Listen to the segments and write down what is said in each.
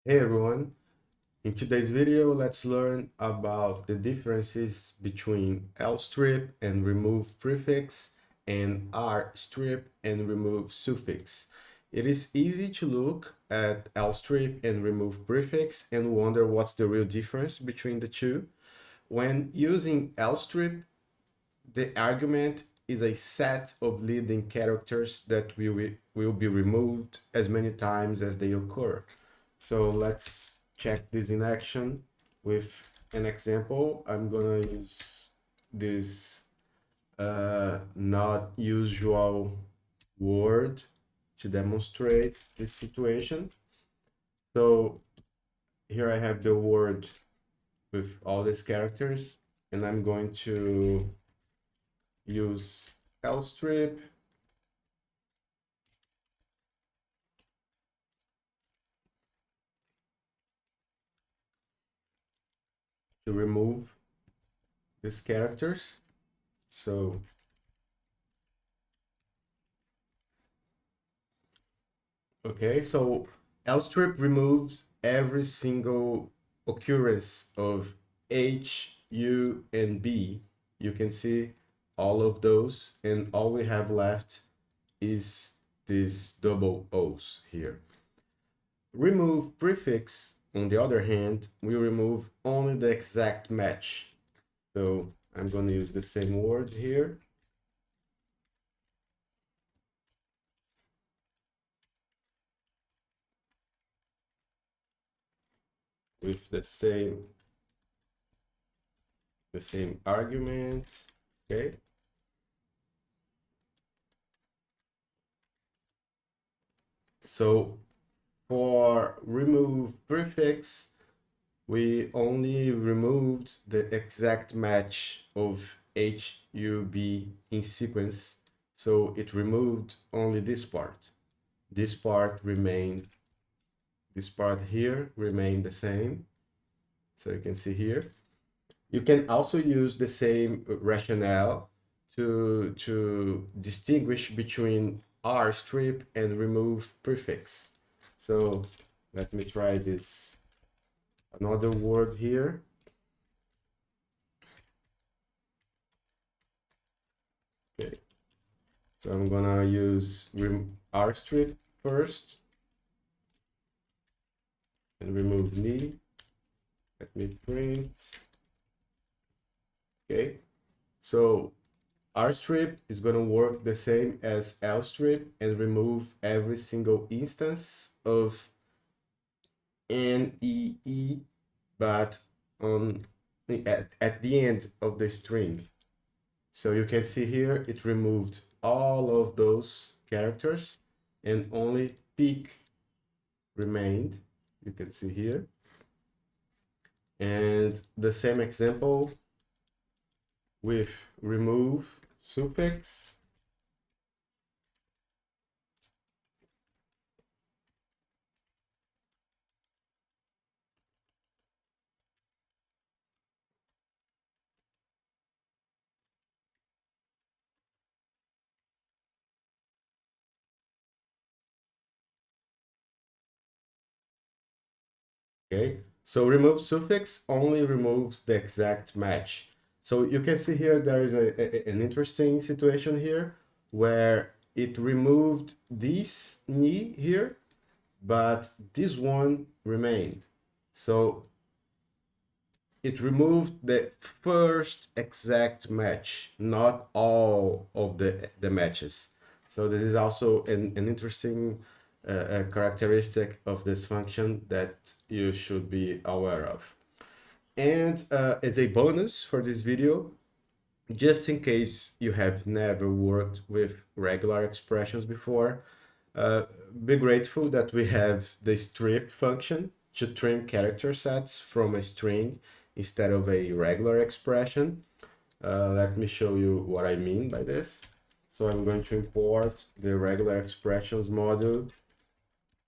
Hey everyone, in today's video let's learn about the differences between lstrip and remove prefix and rstrip and remove suffix. It is easy to look at lstrip and remove prefix and wonder what's the real difference between the two. When using lstrip, the argument is a set of leading characters that will be removed as many times as they occur. So let's check this in action with an example. I'm gonna use this not usual word to demonstrate this situation. So here I have the word with all these characters, and I'm going to use lstrip to remove these characters. So, okay, so lstrip removes every single occurrence of H, U, and B. You can see all of those, and all we have left is these double O's here. Remove prefix, on the other hand, we remove only the exact match. So I'm going to use the same word here. With the same argument. Okay. So for remove prefix, we only removed the exact match of H, U, B in sequence. So it removed only this part. This part remained, this part here remained the same. So you can see here. You can also use the same rationale to distinguish between rstrip and remove prefix. So let me try this another word here. Okay, so I'm gonna use rstrip first and remove knee. Let me print. Okay, so rstrip is going to work the same as lstrip and remove every single instance of NEE, but on at the end of the string. So you can see here it removed all of those characters and only peak remained. You can see here. And the same example with remove suffix. Okay, so remove suffix only removes the exact match. So you can see here there is an interesting situation here where it removed this knee here, but this one remained. So it removed the first exact match, not all of the matches. So this is also an interesting characteristic of this function that you should be aware of. And as a bonus for this video, just in case you have never worked with regular expressions before, uh, be grateful that we have the strip function to trim character sets from a string instead of a regular expression. Let me show you what I mean by this. So I'm going to import the regular expressions module.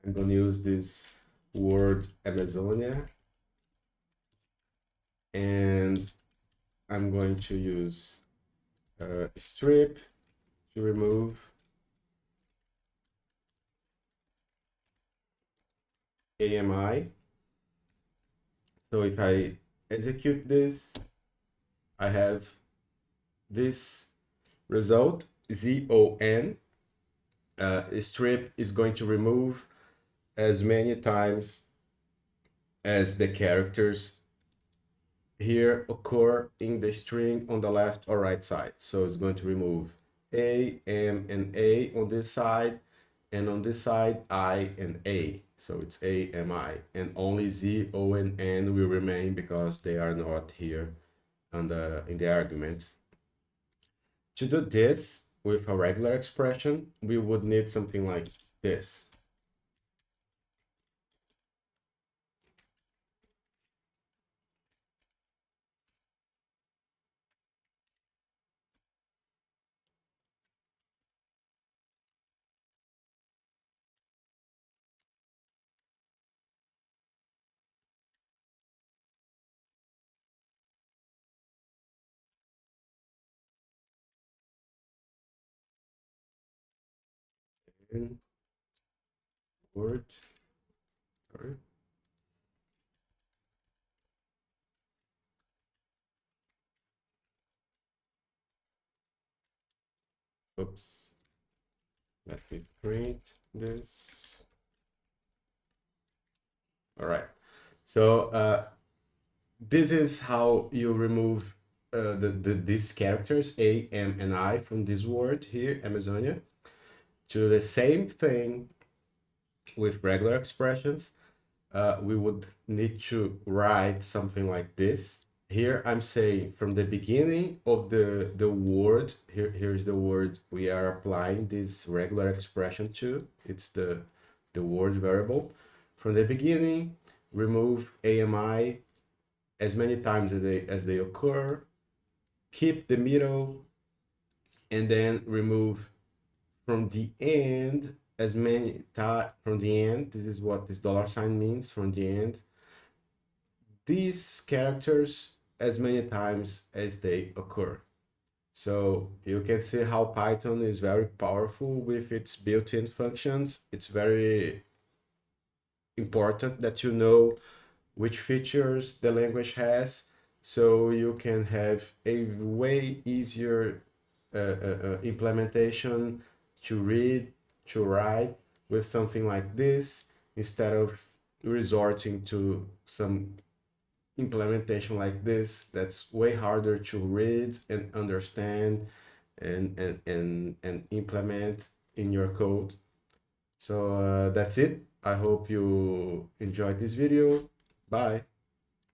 I'm going to use this word Amazonia, and I'm going to use strip to remove AMI. So if I execute this, I have this result, ZON. Strip is going to remove as many times as the characters here occur in the string on the left or right side. So it's going to remove A, M, and A on this side, and on this side, I and A. So it's A, M, I, and only Z, O, and N will remain because they are not here on in the argument. To do this with a regular expression, we would need something like this. In word, sorry. Oops. Let me print this. All right. So this is how you remove these characters A, M, and I from this word here, Amazonia. To the same thing with regular expressions, we would need to write something like this. Here I'm saying from the beginning of the word, here's the word we are applying this regular expression to. It's the word variable. From the beginning, remove AMI as many times as they occur, keep the middle, and then remove from the end as many times from the end. This is what this dollar sign means, from the end, these characters as many times as they occur. So you can see how Python is very powerful with its built-in functions. It's very important that you know which features the language has, so you can have a way easier implementation to read, to write with something like this, instead of resorting to some implementation like this that's way harder to read and understand and implement in your code. So that's it. I hope you enjoyed this video. Bye.